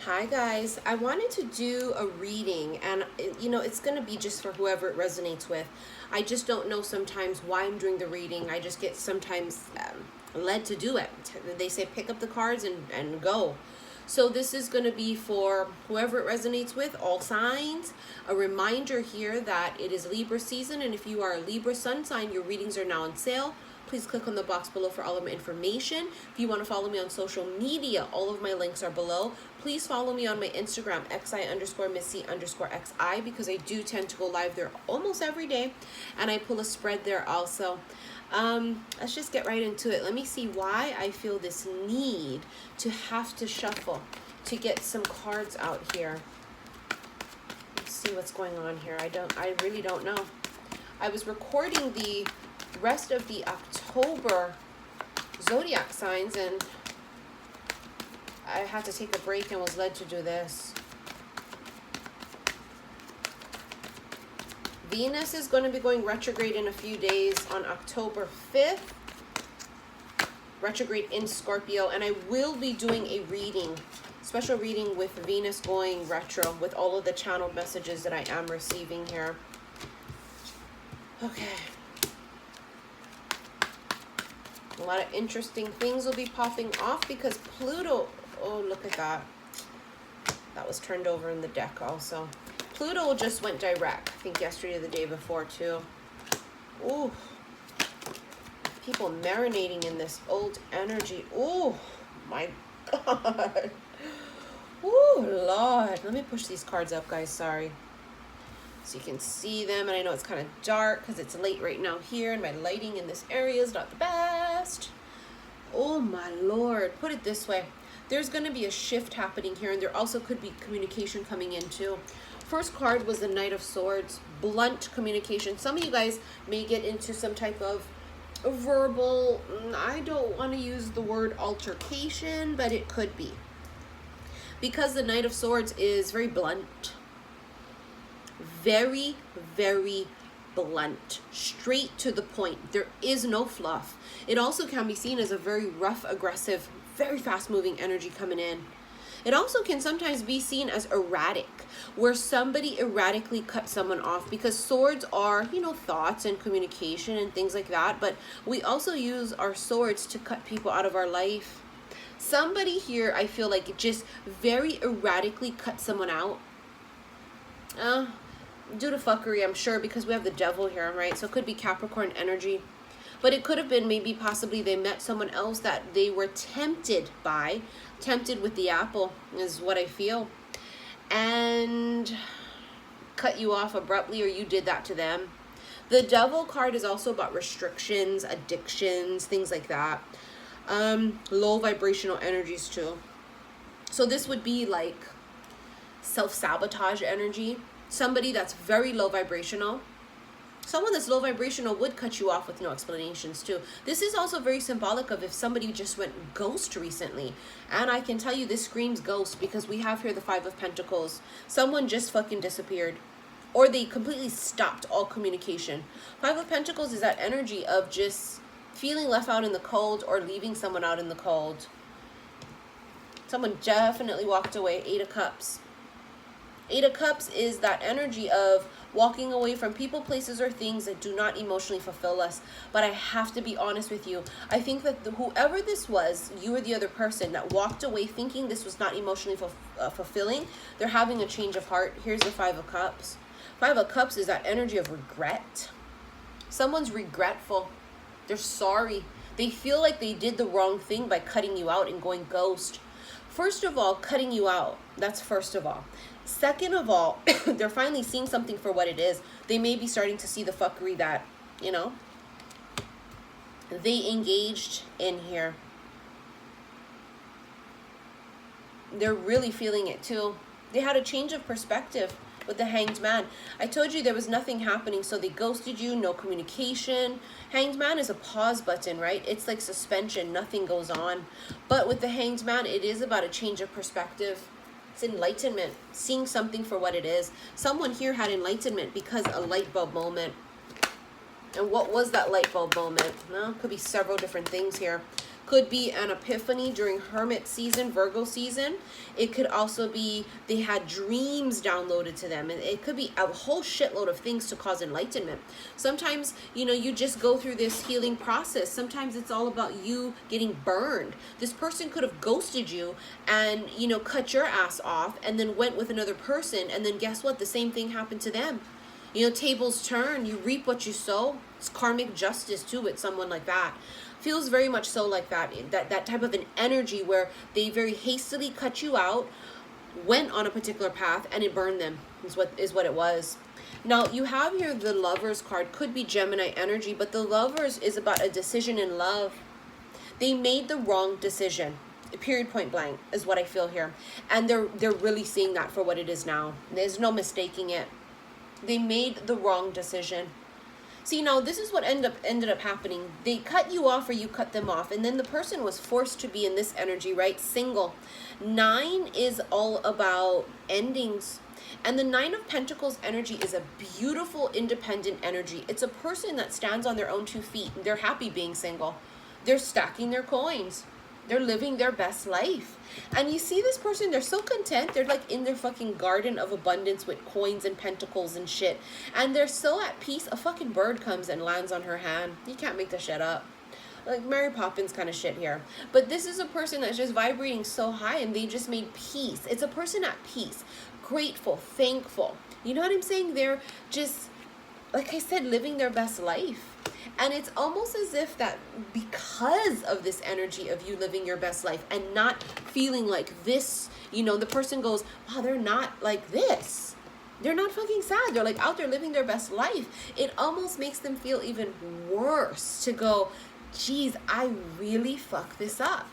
Hi guys, I wanted to do a reading, and you know, it's going to be just for whoever it resonates with. I just don't know sometimes why I'm doing the reading. I just get sometimes led to do it. They say pick up the cards and go. So this is going to be for whoever it resonates with, all signs. A reminder here that it is Libra season, and if you are a Libra sun sign, your readings are now on sale. Please click on the box below for all of my information. If you want to follow me on social media, all of my links are below. Please follow me on my Instagram, xi_missy_xi, because I do tend to go live there almost every day, and I pull a spread there also. Let's just get right into it. Let me see why I feel this need to have to shuffle to get some cards out here. Let's see what's going on here. I really don't know. I was recording the rest of the October zodiac signs, and I had to take a break and was led to do this. Venus is going to be going retrograde in a few days on October 5th. Retrograde in Scorpio, and I will be doing a reading, special reading with Venus going retro with all of the channeled messages that I am receiving here. Okay. A lot of interesting things will be popping off because Pluto, oh, look at that. That was turned over in the deck also. Pluto just went direct, I think yesterday or the day before too. Ooh. People marinating in this old energy. Oh, my God. Ooh, Lord. Let me push these cards up, guys. Sorry. So you can see them, and I know it's kind of dark because it's late right now here, and my lighting in this area is not the best. Oh my Lord, put it this way. There's going to be a shift happening here, and there also could be communication coming in too. First card was the Knight of Swords, blunt communication. Some of you guys may get into some type of verbal, I don't want to use the word altercation, but it could be. Because the Knight of Swords is very blunt. Very, very blunt, straight to the point. There is no fluff. It also can be seen as a very rough, aggressive, very fast moving energy coming in. It also can sometimes be seen as erratic, where somebody erratically cuts someone off, because swords are, you know, thoughts and communication and things like that, but we also use our swords to cut people out of our life. Somebody here, I feel like, it just very erratically cut someone out. Due to fuckery, I'm sure, because we have the devil here, right? So it could be Capricorn energy. But it could have been maybe possibly they met someone else that they were tempted by. Tempted with the apple is what I feel. And cut you off abruptly, or you did that to them. The devil card is also about restrictions, addictions, things like that. Low vibrational energies too. So this would be like self-sabotage energy. Somebody that's very low vibrational. Someone that's low vibrational would cut you off with no explanations too. This is also very symbolic of if somebody just went ghost recently. And I can tell you this screams ghost, because we have here the Five of Pentacles. Someone just fucking disappeared. Or they completely stopped all communication. Five of Pentacles is that energy of just feeling left out in the cold or leaving someone out in the cold. Someone definitely walked away. Eight of Cups. Eight of Cups is that energy of walking away from people, places, or things that do not emotionally fulfill us. But I have to be honest with you. I think that whoever this was, you or the other person that walked away thinking this was not emotionally fulfilling, they're having a change of heart. Here's the Five of Cups. Five of Cups is that energy of regret. Someone's regretful. They're sorry. They feel like they did the wrong thing by cutting you out and going ghost. First of all, cutting you out. That's first of all. Second of all, they're finally seeing something for what it is. They may be starting to see the fuckery that, you know, they engaged in here. They're really feeling it too. They had a change of perspective with the Hanged Man. I told you there was nothing happening, so they ghosted you, no communication. Hanged Man is a pause button, right? It's like suspension, nothing goes on. But with the Hanged Man, it is about a change of perspective. It's enlightenment, seeing something for what it is. Someone here had enlightenment because a light bulb moment. And what was that light bulb moment? Well, it could be several different things here. Could be an epiphany during Hermit season, Virgo season. It could also be they had dreams downloaded to them. And it could be a whole shitload of things to cause enlightenment. Sometimes, you know, you just go through this healing process. Sometimes it's all about you getting burned. This person could have ghosted you and, you know, cut your ass off and then went with another person. And then guess what? The same thing happened to them. You know, tables turn. You reap what you sow. It's karmic justice too with someone like that. Feels very much so like that type of an energy where they very hastily cut you out, went on a particular path, and it burned them is what it was. Now you have here the Lovers card. Could be Gemini energy, but the Lovers is about a decision in love. They made the wrong decision, period, point blank, is what I feel here. And they're really seeing that for what it is now. There's no mistaking it. They made the wrong decision. See, now this is what ended up happening. They cut you off or you cut them off. And then the person was forced to be in this energy, right? Single. 9 is all about endings. And the 9 of Pentacles energy is a beautiful, independent energy. It's a person that stands on their own 2 feet. They're happy being single. They're stacking their coins. They're living their best life. And you see this person, they're so content. They're like in their fucking garden of abundance with coins and pentacles and shit. And they're so at peace. A fucking bird comes and lands on her hand. You can't make this shit up. Like Mary Poppins kind of shit here. But this is a person that's just vibrating so high and they just made peace. It's a person at peace. Grateful, thankful. You know what I'm saying? They're just, like I said, living their best life. And it's almost as if that because of this energy of you living your best life and not feeling like this, you know, the person goes, wow, they're not like this. They're not fucking sad. They're like out there living their best life. It almost makes them feel even worse to go, geez, I really fucked this up.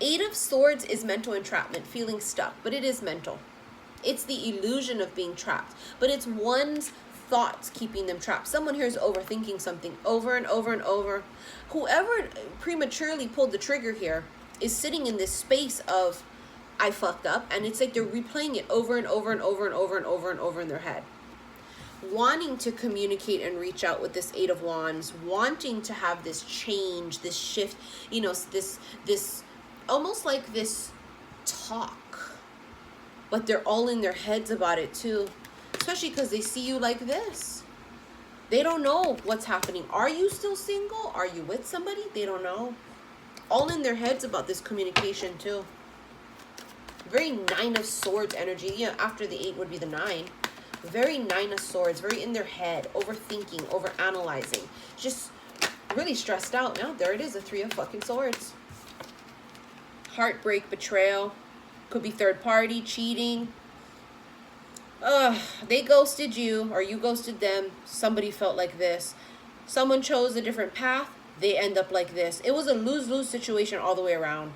8 of Swords is mental entrapment, feeling stuck, but it is mental. It's the illusion of being trapped, but it's one's thoughts keeping them trapped. Someone here is overthinking something over and over and over. Whoever prematurely pulled the trigger here is sitting in this space of I fucked up, and it's like they're replaying it over and over and over and over and over and over in their head, wanting to communicate and reach out with this 8 of Wands, wanting to have this change, this shift, you know, this almost like this talk, but they're all in their heads about it too. Especially because they see you like this. They don't know what's happening. Are you still single? Are you with somebody? They don't know. All in their heads about this communication too. Very 9 of Swords energy. Yeah, after the 8 would be the 9. Very 9 of Swords. Very in their head. Overthinking, overanalyzing. Just really stressed out. Now there it is. A 3 of fucking Swords. Heartbreak, betrayal. Could be third party, cheating. They ghosted you or you ghosted them. Somebody felt like this. Someone chose a different path. They end up like this. It was a lose-lose situation all the way around.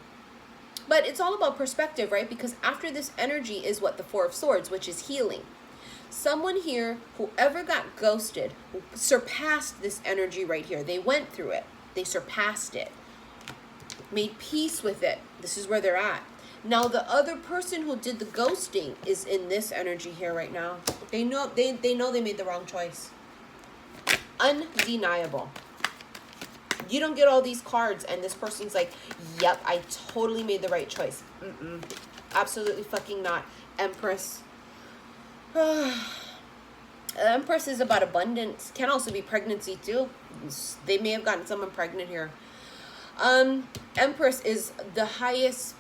But it's all about perspective, right? Because after this energy is what the 4 of Swords, which is healing. Someone here, whoever got ghosted, surpassed this energy right here. They went through it. They surpassed it. Made peace with it. This is where they're at. Now, the other person who did the ghosting is in this energy here right now. They know they made the wrong choice. Undeniable. You don't get all these cards and this person's like, yep, I totally made the right choice. Absolutely fucking not. Empress. Empress is about abundance. Can also be pregnancy too. They may have gotten someone pregnant here. Empress is the highest,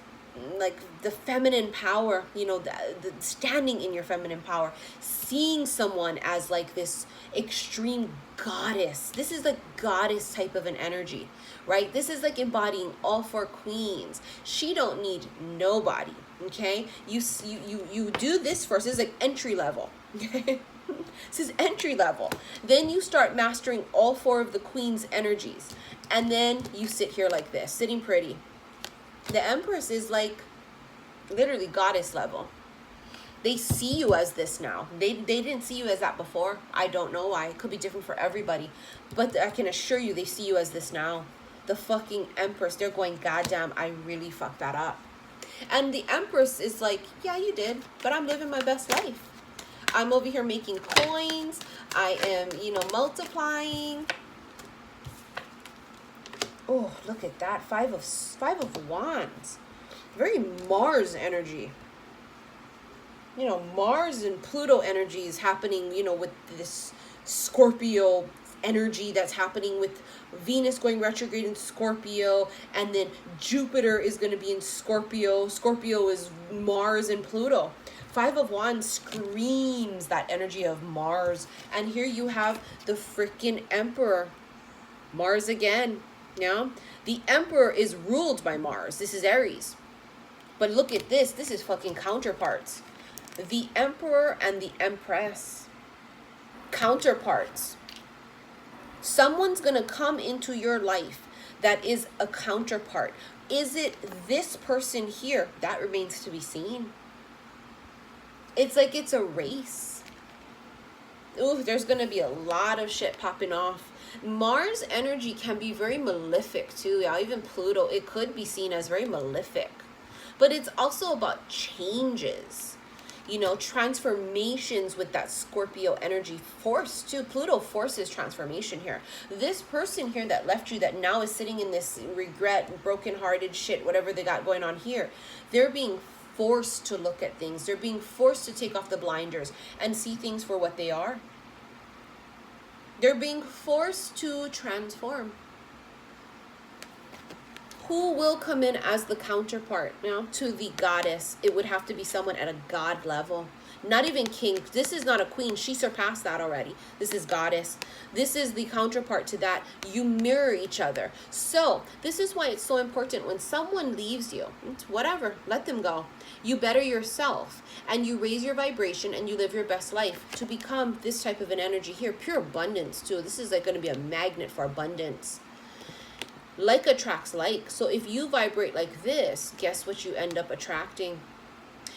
like the feminine power, you know, the standing in your feminine power, seeing someone as like this extreme goddess. This is the goddess type of an energy, right? This is like embodying all 4 queens. She don't need nobody. Okay, you do this first. This is like entry level. Okay, this is entry level. Then you start mastering all 4 of the queen's energies, and then you sit here like this, sitting pretty. The Empress is like literally goddess level. They see you as this now. They didn't see you as that before. I don't know why. It could be different for everybody. But I can assure you they see you as this now. The fucking Empress. They're going, goddamn, I really fucked that up. And the Empress is like, yeah, you did. But I'm living my best life. I'm over here making coins. I am, you know, multiplying. Oh, look at that. Five of Wands. Very Mars energy. You know, Mars and Pluto energy is happening, you know, with this Scorpio energy that's happening with Venus going retrograde in Scorpio, and then Jupiter is going to be in Scorpio. Scorpio is Mars and Pluto. Five of Wands screams that energy of Mars. And here you have the freaking Emperor. Mars again. Yeah? The Emperor is ruled by Mars. This is Aries. But look at this. This is fucking counterparts. The Emperor and the Empress. Counterparts. Someone's going to come into your life that is a counterpart. Is it this person here? That remains to be seen. It's like it's a race. Ooh, there's going to be a lot of shit popping off. Mars energy can be very malefic too. Yeah, even Pluto, it could be seen as very malefic. But it's also about changes. You know, transformations with that Scorpio energy. Force too. Pluto forces transformation here. This person here that left you, that now is sitting in this regret, brokenhearted shit, whatever they got going on here, they're being forced to look at things. They're being forced to take off the blinders and see things for what they are. They're being forced to transform. Who will come in as the counterpart now to the goddess? It would have to be someone at a god level. Not even king. This is not a queen. She surpassed that already. This is goddess. This is the counterpart to that. You mirror each other. So this is why it's so important when someone leaves you. It's whatever. Let them go. You better yourself and you raise your vibration and you live your best life to become this type of an energy here. Pure abundance too. This is like going to be a magnet for abundance. Like attracts like. So if you vibrate like this, guess what you end up attracting?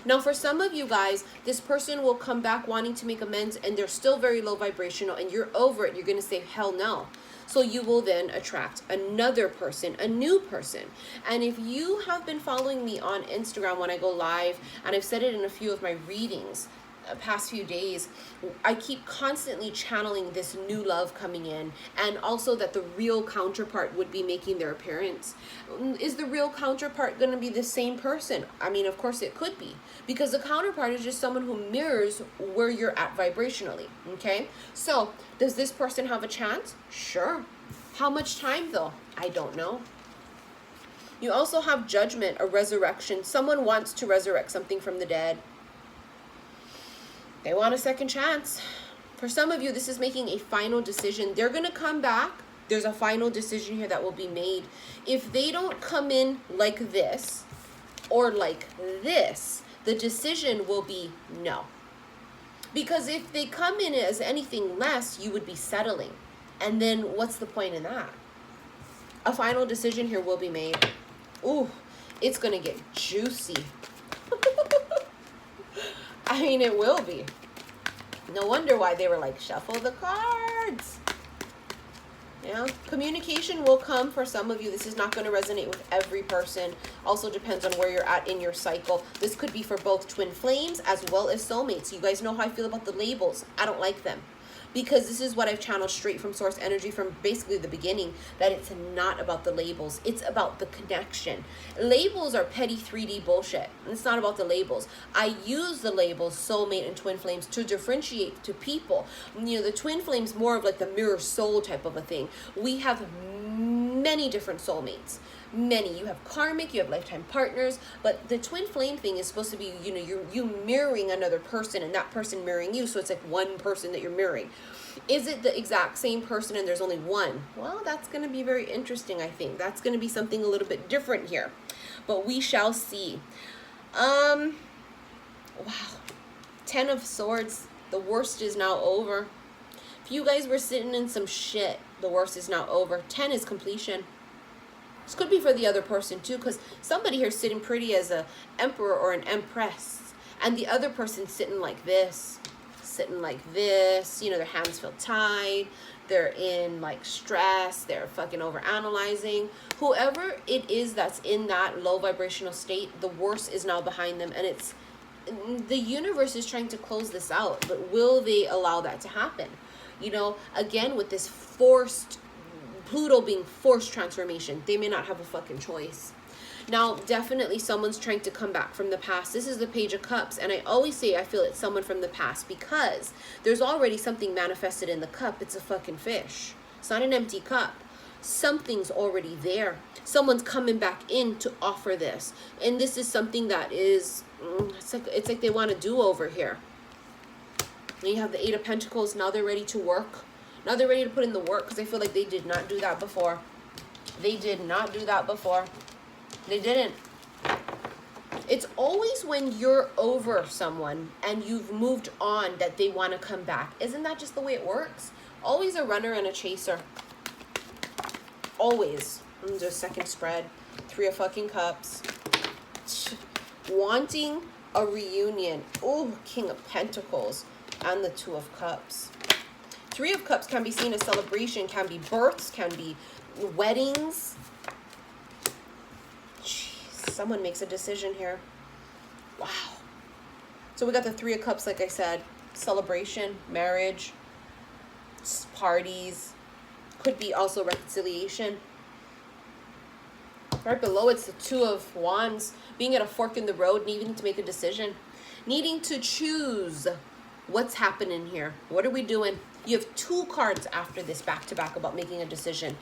Now, for some of you guys, this person will come back wanting to make amends and they're still very low vibrational and you're over it. You're going to say, hell no. So you will then attract another person, a new person. And if you have been following me on Instagram when I go live, and I've said it in a few of my readings, past few days, I keep constantly channeling this new love coming in, and also that the real counterpart would be making their appearance. Is the real counterpart going to be the same person? I mean, of course it could be, because the counterpart is just someone who mirrors where you're at vibrationally. Okay, so does this person have a chance? Sure. How much time though? I don't know. You also have judgment, a resurrection. Someone wants to resurrect something from the dead. They want a second chance. For some of you, this is making a final decision. They're going to come back. There's a final decision here that will be made. If they don't come in like this or like this, the decision will be no. Because if they come in as anything less, you would be settling. And then what's the point in that? A final decision here will be made. Ooh, it's going to get juicy. I mean, it will be. No wonder why they were like, shuffle the cards. Yeah, communication will come for some of you. This is not going to resonate with every person. Also depends on where you're at in your cycle. This could be for both twin flames as well as soulmates. You guys know how I feel about the labels. I don't like them. Because this is what I've channeled straight from source energy from basically the beginning, that it's not about the labels. It's about the connection. Labels are petty 3D bullshit. It's not about the labels. I use the labels soulmate and twin flames to differentiate to people. You know, the twin flames more of like the mirror soul type of a thing. We have many different soulmates. Many. You have karmic, you have lifetime partners, but the twin flame thing is supposed to be, you know, you mirroring another person and that person mirroring you, so it's like one person that you're mirroring. Is it the exact same person and there's only one? Well, that's going to be very interesting, I think. That's going to be something a little bit different here, but we shall see. Wow. 10 of Swords. The worst is now over. If you guys were sitting in some shit, the worst is now over. 10 is completion. This could be for the other person too, because somebody here is sitting pretty as a emperor or an empress, and the other person's sitting like this, you know, their hands feel tied, they're in like stress, they're fucking over analyzing. Whoever it is that's in that low vibrational state, the worst is now behind them, and it's the universe is trying to close this out, but will they allow that to happen? You know, again, with this forced Pluto being forced transformation. They may not have a fucking choice. Now, definitely someone's trying to come back from the past. This is the Page of Cups. And I always say I feel it's someone from the past because there's already something manifested in the cup. It's a fucking fish. It's not an empty cup. Something's already there. Someone's coming back in to offer this. And this is something that is, it's like they want to do over here. And you have the Eight of Pentacles. Now they're ready to work. Now they're ready to put in the work because I feel like they did not do that before. They did not do that before. They didn't. It's always when you're over someone and you've moved on that they want to come back. Isn't that just the way it works? Always a runner and a chaser. Always. There's a second spread. Three of fucking Cups. Wanting a reunion. Oh, King of Pentacles. And the Two of Cups. Three of Cups can be seen as celebration, can be births, can be weddings. Someone makes a decision here. Wow. So we got the Three of Cups, like I said. Celebration, marriage, parties. Could be also reconciliation. Right below it's the Two of Wands. Being at a fork in the road, needing to make a decision. Needing to choose what's happening here. What are we doing? You have two cards after this back-to-back about making a decision.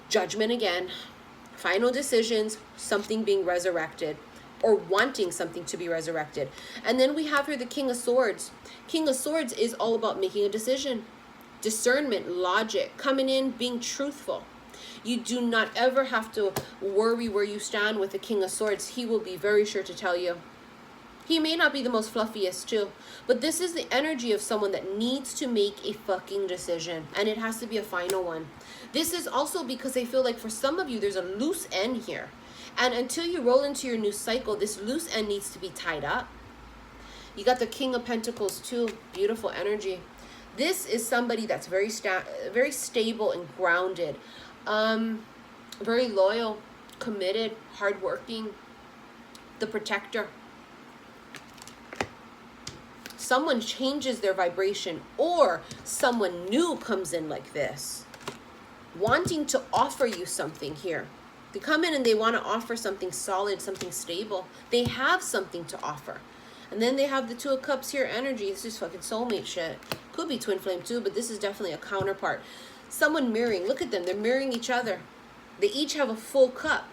Judgment again. Final decisions, something being resurrected or wanting something to be resurrected. And then we have here the King of Swords. King of Swords is all about making a decision. Discernment, logic, coming in, being truthful. You do not ever have to worry where you stand with the King of Swords. He will be very sure to tell you. He may not be the most fluffiest too, but this is the energy of someone that needs to make a fucking decision, and it has to be a final one. This is also because I feel like for some of you, there's a loose end here. And until you roll into your new cycle, this loose end needs to be tied up. You got the King of Pentacles too. Beautiful energy. This is somebody that's very stable and grounded. Very loyal, committed, hardworking. The protector. Someone changes their vibration or someone new comes in like this. Wanting to offer you something here. They come in and they want to offer something solid, something stable. They have something to offer. And then they have the Two of Cups here, energy. It's just fucking soulmate shit. Could be twin flame too, but this is definitely a counterpart. Someone mirroring. Look at them. They're mirroring each other. They each have a full cup.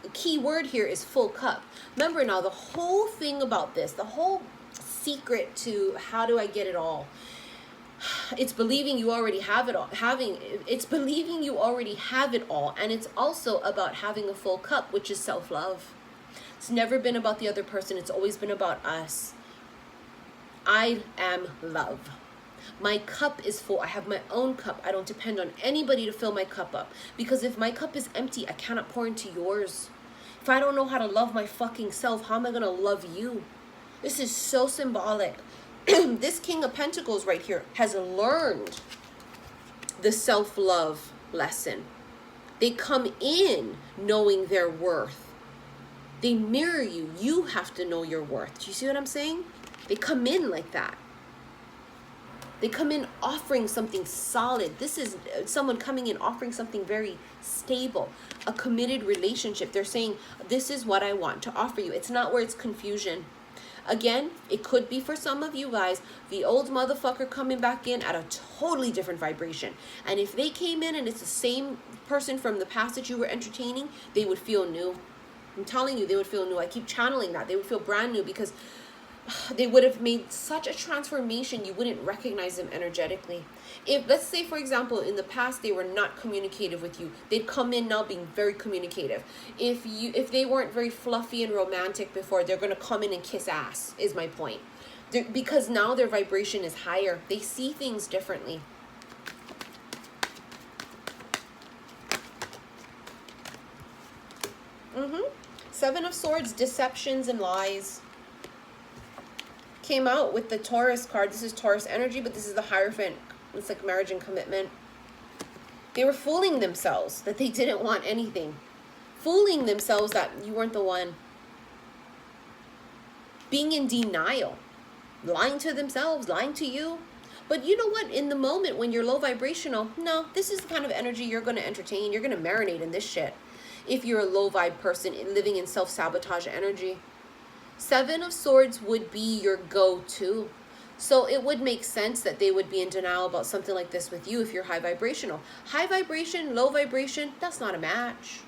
The key word here is full cup. Remember now, the whole thing about this, the whole secret to how do I get it all, it's believing you already have it all. It's believing you already have it all. And it's also about having a full cup, which is self-love. It's never been about the other person. It's always been about us. I am love. My cup is full. I have my own cup. I don't depend on anybody to fill my cup up. Because if my cup is empty, I cannot pour into yours. If I don't know how to love my fucking self, how am I going to love you? This is so symbolic. This King of Pentacles right here has learned the self-love lesson. They come in knowing their worth. They mirror you. You have to know your worth. Do you see what I'm saying? They come in like that. They come in offering something solid. This is someone coming in offering something very stable, a committed relationship. They're saying, this is what I want to offer you. It's not where it's confusion. Again, it could be for some of you guys, the old motherfucker coming back in at a totally different vibration. And if they came in and it's the same person from the past that you were entertaining, they would feel new. I'm telling you, they would feel new. I keep channeling that. They would feel brand new because they would have made such a transformation you wouldn't recognize them energetically. If, let's say, for example, in the past they were not communicative with you, they'd come in now being very communicative. If they weren't very fluffy and romantic before, they're going to come in and kiss ass, is my point. Because now their vibration is higher. They see things differently. Seven of Swords, deceptions and lies. Came out with the Taurus card. This is Taurus energy, but this is the Hierophant. It's like marriage and commitment. They were fooling themselves that they didn't want anything. Fooling themselves that you weren't the one. Being in denial. Lying to themselves, lying to you. But you know what? In the moment when you're low vibrational, no, this is the kind of energy you're going to entertain. You're going to marinate in this shit. If you're a low vibe person living in self-sabotage energy. 7 of Swords would be your go-to. So it would make sense that they would be in denial about something like this with you if you're high vibrational. High vibration, low vibration, that's not a match.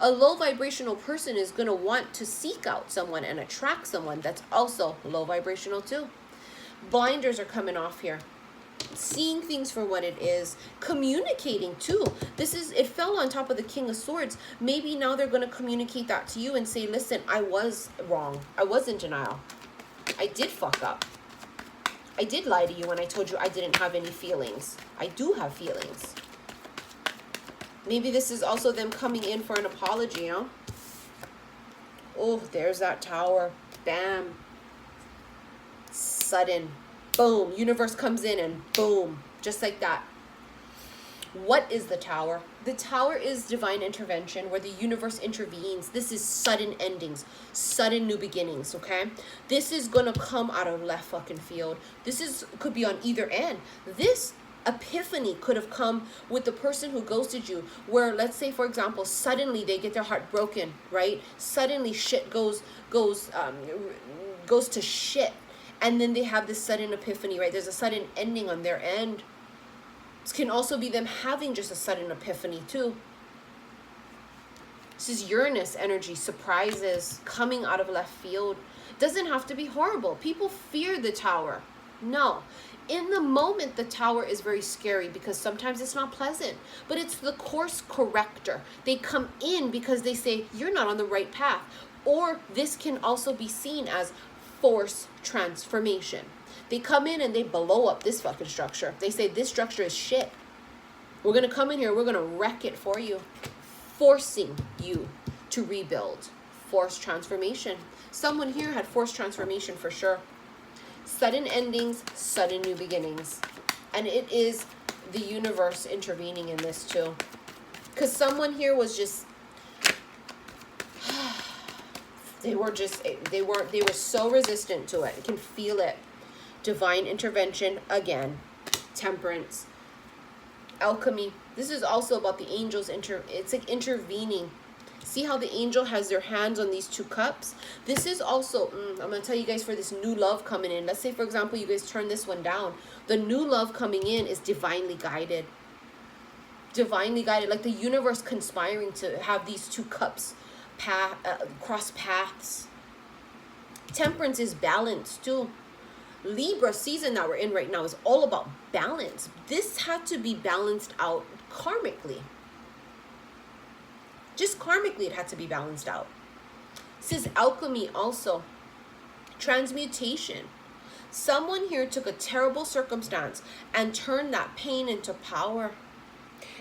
A low vibrational person is going to want to seek out someone and attract someone that's also low vibrational too. Blinders are coming off here. Seeing things for what it is, communicating too. It fell on top of the King of Swords. Maybe now they're going to communicate that to you and say, listen, I was wrong. I was in denial. I did fuck up. I did lie to you when I told you I didn't have any feelings. I do have feelings. Maybe this is also them coming in for an apology, huh? Oh, there's that Tower. Bam. Sudden. Boom. Universe comes in and boom. Just like that. What is the Tower? The Tower is divine intervention where the universe intervenes. This is sudden endings, sudden new beginnings, okay? This is going to come out of left fucking field. Could be on either end. This epiphany could have come with the person who ghosted you, where, let's say, for example, suddenly they get their heart broken, right? Suddenly shit goes to shit. And then they have this sudden epiphany, right? There's a sudden ending on their end. This can also be them having just a sudden epiphany too. This is Uranus energy, surprises, coming out of left field. Doesn't have to be horrible. People fear the Tower. No. In the moment, the Tower is very scary because sometimes it's not pleasant. But it's the course corrector. They come in because they say, you're not on the right path. Or this can also be seen as force transformation. They come in and they blow up this fucking structure. They say this structure is shit. We're going to come in here. We're going to wreck it for you. Forcing you to rebuild. Force transformation. Someone here had force transformation for sure. Sudden endings, sudden new beginnings. And it is the universe intervening in this too. Because someone here was just... They were so resistant to it. You can feel it. Divine intervention again. Temperance. Alchemy. This is also about the angels. It's like intervening. See how the angel has their hands on these 2 cups? This is also, I'm going to tell you guys for this new love coming in. Let's say, for example, you guys turn this one down. The new love coming in is divinely guided. Divinely guided. Like the universe conspiring to have these 2 cups cross paths. Temperance is balance too. Libra season that we're in right now is all about balance. This had to be balanced out karmically. Just karmically it had to be balanced out. This is alchemy also. Transmutation. Someone here took a terrible circumstance and turned that pain into power.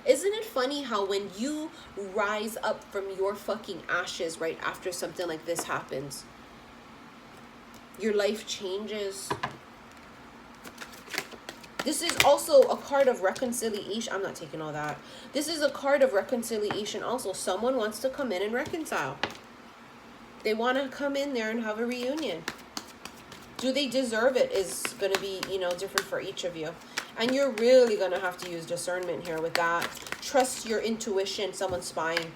Isn't it funny how when you rise up from your fucking ashes right after something like this happens, your life changes? This is also a card of reconciliation. I'm not taking all that. This is a card of reconciliation also. Someone wants to come in and reconcile. They want to come in there and have a reunion. Do they deserve it is going to be, different for each of you. And you're really going to have to use discernment here with that. Trust your intuition. Someone's spying.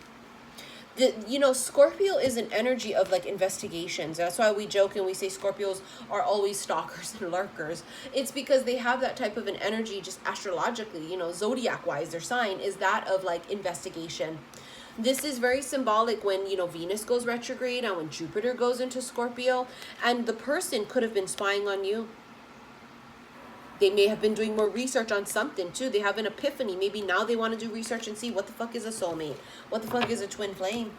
Scorpio is an energy of like investigations. That's why we joke and we say Scorpios are always stalkers and lurkers. It's because they have that type of an energy just astrologically, zodiac wise. Their sign is that of like investigation. This is very symbolic when, Venus goes retrograde and when Jupiter goes into Scorpio, and the person could have been spying on you. They may have been doing more research on something too. They have an epiphany. Maybe now they want to do research and see what the fuck is a soulmate. What the fuck is a twin flame?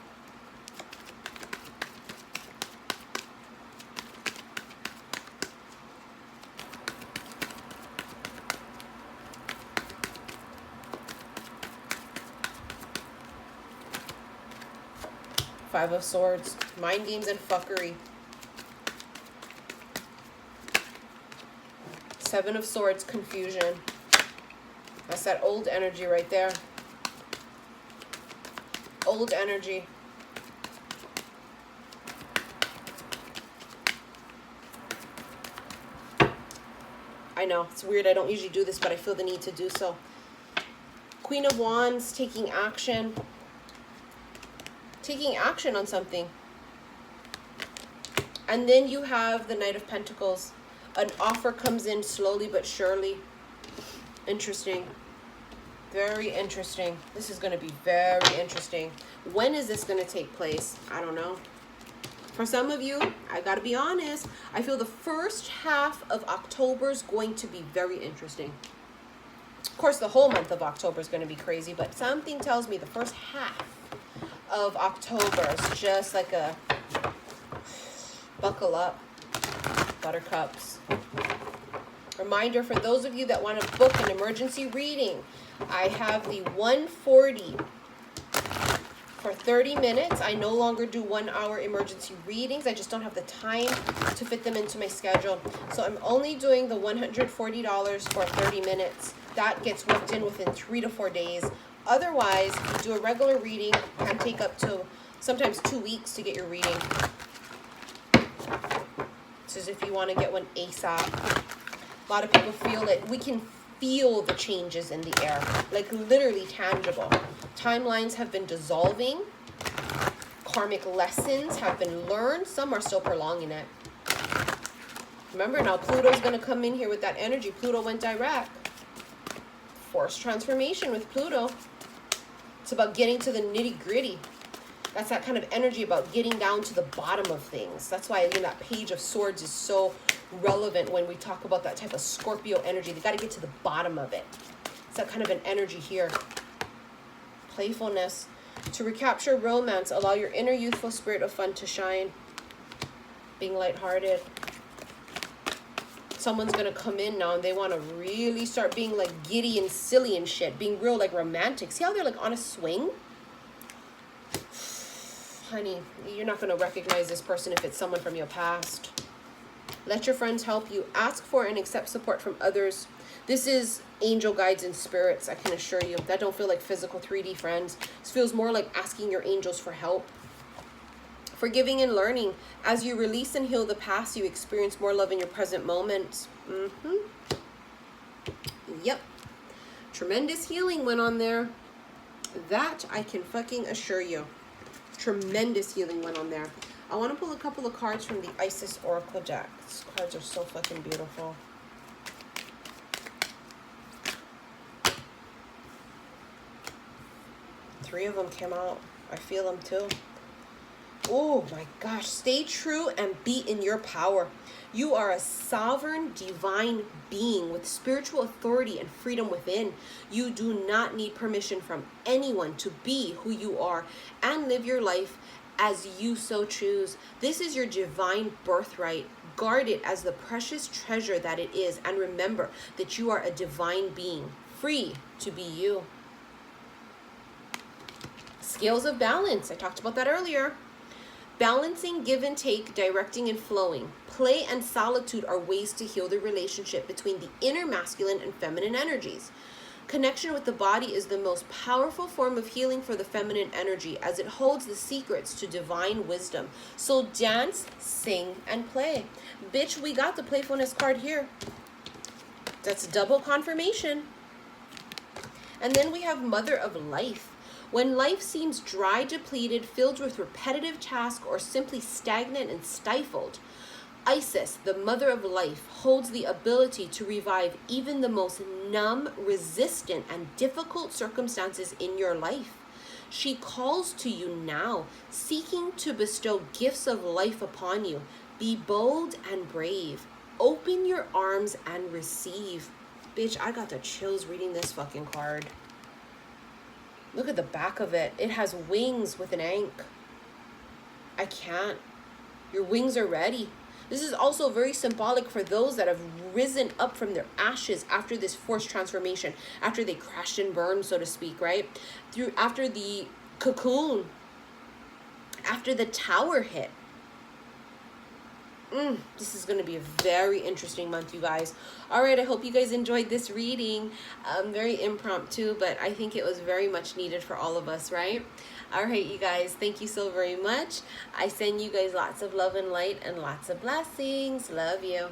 Five of Swords. Mind games and fuckery. Seven of Swords, confusion. That's that old energy right there. Old energy. I know, it's weird. I don't usually do this, but I feel the need to do so. Queen of Wands, taking action. Taking action on something. And then you have the Knight of Pentacles. An offer comes in slowly but surely. Interesting. Very interesting. This is going to be very interesting. When is this going to take place? I don't know. For some of you, I got to be honest, I feel the first half of October is going to be very interesting. Of course, the whole month of October is going to be crazy, but something tells me the first half of October is just like a buckle up, buttercups. Reminder for those of you that want to book an emergency reading, I have the 140 for 30 minutes. I no longer do 1 hour emergency readings. I just don't have the time to fit them into my schedule. So I'm only doing the $140 for 30 minutes. That gets worked in within 3 to 4 days. Otherwise, if you do a regular reading, it can take up to sometimes 2 weeks to get your reading. This is if you want to get one ASAP. A lot of people feel it. We can feel the changes in the air, like literally tangible. Timelines have been dissolving. Karmic lessons have been learned. Some are still prolonging it. Remember now, Pluto's going to come in here with that energy. Pluto went direct. Forced transformation with Pluto. It's about getting to the nitty gritty. That's that kind of energy about getting down to the bottom of things. That's why that Page of Swords is so relevant when we talk about that type of Scorpio energy. They got to get to the bottom of it. It's that kind of an energy here. Playfulness. To recapture romance, allow your inner youthful spirit of fun to shine. Being lighthearted. Someone's going to come in now and they want to really start being like giddy and silly and shit. Being real like romantic. See how they're like on a swing? Honey, you're not going to recognize this person if it's someone from your past. Let your friends help you. Ask for and accept support from others. This is angel guides and spirits, I can assure you. That don't feel like physical 3D friends. This feels more like asking your angels for help. Forgiving and learning. As you release and heal the past, you experience more love in your present moments. Yep. Tremendous healing went on there. That I can fucking assure you. Tremendous healing went on there. I want to pull a couple of cards from the Isis Oracle deck. These cards are so fucking beautiful. Three of them came out. I feel them too. Oh my gosh. Stay true and be in your power. You are a sovereign divine being with spiritual authority and freedom within. You do not need permission from anyone to be who you are and live your life as you so choose. This is your divine birthright. Guard it as the precious treasure that it is, and remember that you are a divine being, free to be you. Scales of balance. I talked about that earlier. Balancing, give and take, directing and flowing. Play and solitude are ways to heal the relationship between the inner masculine and feminine energies. Connection with the body is the most powerful form of healing for the feminine energy, as it holds the secrets to divine wisdom. So dance, sing, and play. Bitch, we got the playfulness card here. That's double confirmation. And then we have Mother of Life. When life seems dry, depleted, filled with repetitive tasks, or simply stagnant and stifled, Isis, the Mother of Life, holds the ability to revive even the most numb, resistant, and difficult circumstances in your life. She calls to you now, seeking to bestow gifts of life upon you. Be bold and brave. Open your arms and receive. Bitch, I got the chills reading this fucking card. Look at the back of it. It has wings with an ankh. I can't. Your wings are ready. This is also very symbolic for those that have risen up from their ashes after this forced transformation, after they crashed and burned, so to speak, right? After the cocoon, after the tower hit. This is going to be a very interesting month, you guys. All right, I hope you guys enjoyed this reading. Very impromptu, but I think it was very much needed for all of us, right? All right, you guys, thank you so very much. I send you guys lots of love and light and lots of blessings. Love you.